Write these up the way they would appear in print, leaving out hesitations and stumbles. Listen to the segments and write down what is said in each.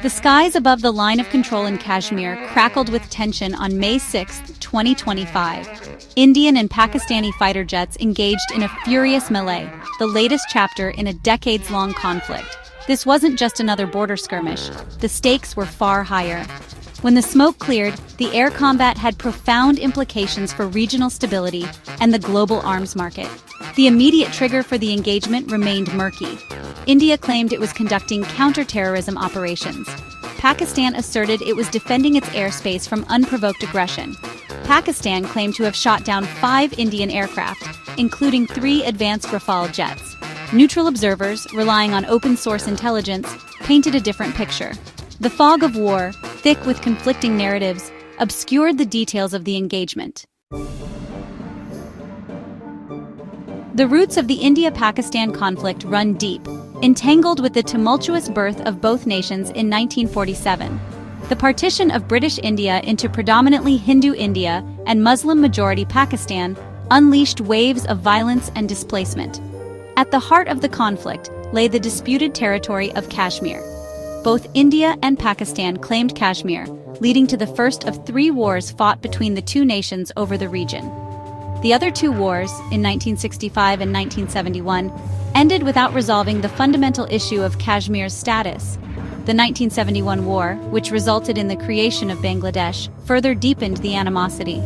The skies above the line of control in Kashmir crackled with tension on May 6, 2025. Indian and Pakistani fighter jets engaged in a furious melee, the latest chapter in a decades-long conflict. This wasn't just another border skirmish. The stakes were far higher. When the smoke cleared, the air combat had profound implications for regional stability and the global arms market. The immediate trigger for the engagement remained murky. India claimed it was conducting counter-terrorism operations. Pakistan asserted it was defending its airspace from unprovoked aggression. Pakistan claimed to have shot down 5 Indian aircraft, including 3 advanced Rafale jets. Neutral observers, relying on open-source intelligence, painted a different picture. The fog of war, thick with conflicting narratives, obscured the details of the engagement. The roots of the India-Pakistan conflict run deep, entangled with the tumultuous birth of both nations in 1947. The partition of British India into predominantly Hindu India and Muslim-majority Pakistan unleashed waves of violence and displacement. At the heart of the conflict lay the disputed territory of Kashmir. Both India and Pakistan claimed Kashmir, leading to the first of 3 wars fought between the two nations over the region. The other 2 wars, in 1965 and 1971, ended without resolving the fundamental issue of Kashmir's status. The 1971 war, which resulted in the creation of Bangladesh, further deepened the animosity.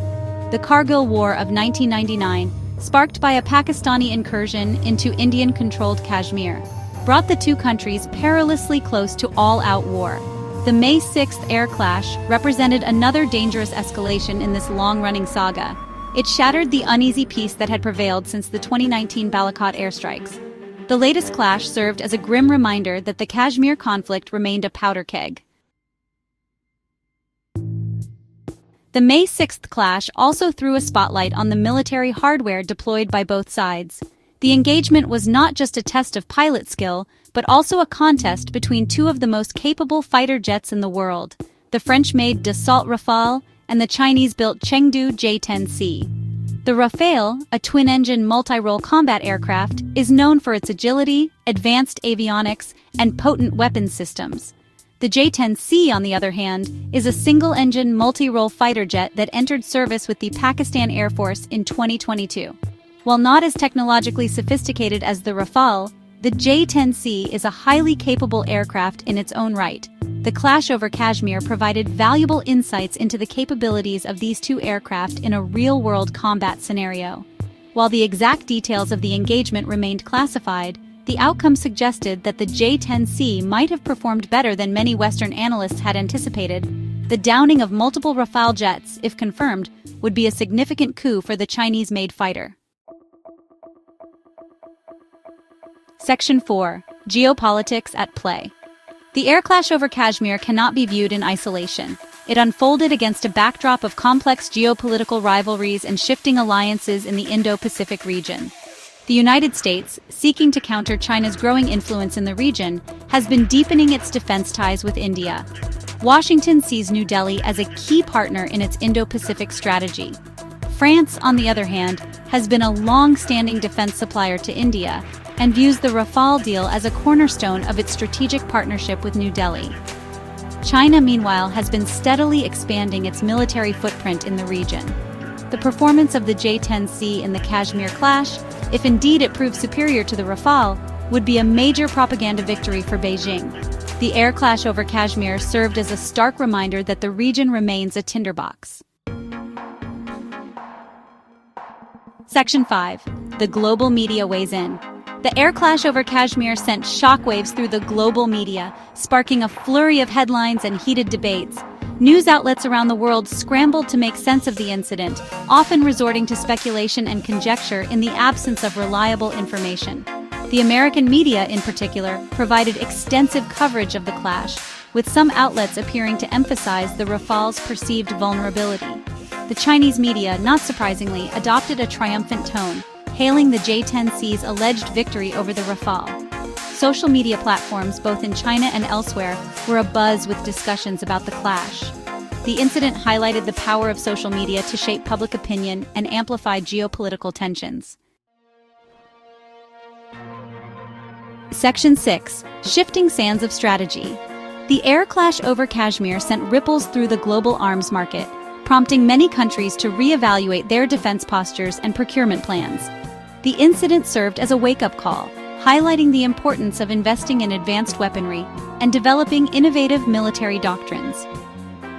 The Kargil War of 1999, sparked by a Pakistani incursion into Indian-controlled Kashmir, brought the two countries perilously close to all-out war. The May 6th air clash represented another dangerous escalation in this long-running saga. It shattered the uneasy peace that had prevailed since the 2019 Balakot airstrikes. The latest clash served as a grim reminder that the Kashmir conflict remained a powder keg. The May 6th clash also threw a spotlight on the military hardware deployed by both sides. The engagement was not just a test of pilot skill, but also a contest between 2 of the most capable fighter jets in the world, the French-made Dassault Rafale and the Chinese-built Chengdu J-10C. The Rafale, a twin-engine multi-role combat aircraft, is known for its agility, advanced avionics, and potent weapons systems. The J-10C, on the other hand, is a single-engine multi-role fighter jet that entered service with the Pakistan Air Force in 2022. While not as technologically sophisticated as the Rafale, the J-10C is a highly capable aircraft in its own right. The clash over Kashmir provided valuable insights into the capabilities of these 2 aircraft in a real-world combat scenario. While the exact details of the engagement remained classified, the outcome suggested that the J-10C might have performed better than many Western analysts had anticipated. The downing of multiple Rafale jets, if confirmed, would be a significant coup for the Chinese-made fighter. Section 4. Geopolitics at play. The air clash over Kashmir cannot be viewed in isolation. It unfolded against a backdrop of complex geopolitical rivalries and shifting alliances in the Indo-Pacific region. The United States, seeking to counter China's growing influence in the region, has been deepening its defense ties with India. Washington sees New Delhi as a key partner in its Indo-Pacific strategy. France, on the other hand, has been a long-standing defense supplier to India and views the Rafale deal as a cornerstone of its strategic partnership with New Delhi. China, meanwhile, has been steadily expanding its military footprint in the region. The performance of the J-10C in the Kashmir clash, if indeed it proved superior to the Rafale, would be a major propaganda victory for Beijing. The air clash over Kashmir served as a stark reminder that the region remains a tinderbox. Section 5. The global media weighs in. The air clash over Kashmir sent shockwaves through the global media, sparking a flurry of headlines and heated debates. News outlets around the world scrambled to make sense of the incident, often resorting to speculation and conjecture in the absence of reliable information. The American media, in particular, provided extensive coverage of the clash, with some outlets appearing to emphasize the Rafale's perceived vulnerability. The Chinese media, not surprisingly, adopted a triumphant tone, hailing the J-10C's alleged victory over the Rafale. Social media platforms, both in China and elsewhere, were abuzz with discussions about the clash. The incident highlighted the power of social media to shape public opinion and amplify geopolitical tensions. Section 6. Shifting Sands of Strategy. The air clash over Kashmir sent ripples through the global arms market, prompting many countries to re-evaluate their defense postures and procurement plans. The incident served as a wake-up call, highlighting the importance of investing in advanced weaponry and developing innovative military doctrines.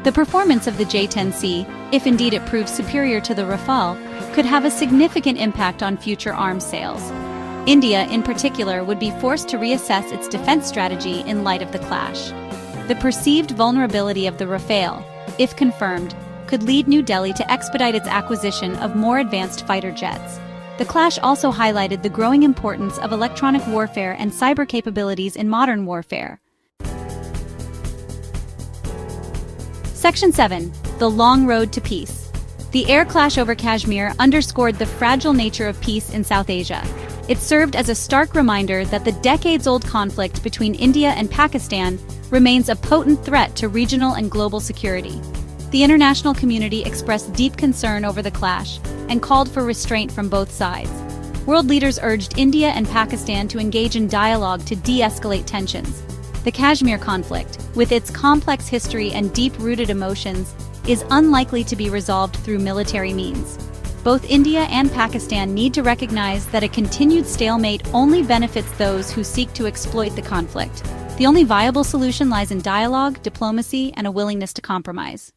The performance of the J-10C, if indeed it proves superior to the Rafale, could have a significant impact on future arms sales. India, in particular, would be forced to reassess its defense strategy in light of the clash. The perceived vulnerability of the Rafale, if confirmed, could lead New Delhi to expedite its acquisition of more advanced fighter jets. The clash also highlighted the growing importance of electronic warfare and cyber capabilities in modern warfare. Section 7. The Long Road to Peace. The air clash over Kashmir underscored the fragile nature of peace in South Asia. It served as a stark reminder that the decades-old conflict between India and Pakistan remains a potent threat to regional and global security. The international community expressed deep concern over the clash and called for restraint from both sides. World leaders urged India and Pakistan to engage in dialogue to de-escalate tensions. The Kashmir conflict, with its complex history and deep-rooted emotions, is unlikely to be resolved through military means. Both India and Pakistan need to recognize that a continued stalemate only benefits those who seek to exploit the conflict. The only viable solution lies in dialogue, diplomacy, and a willingness to compromise.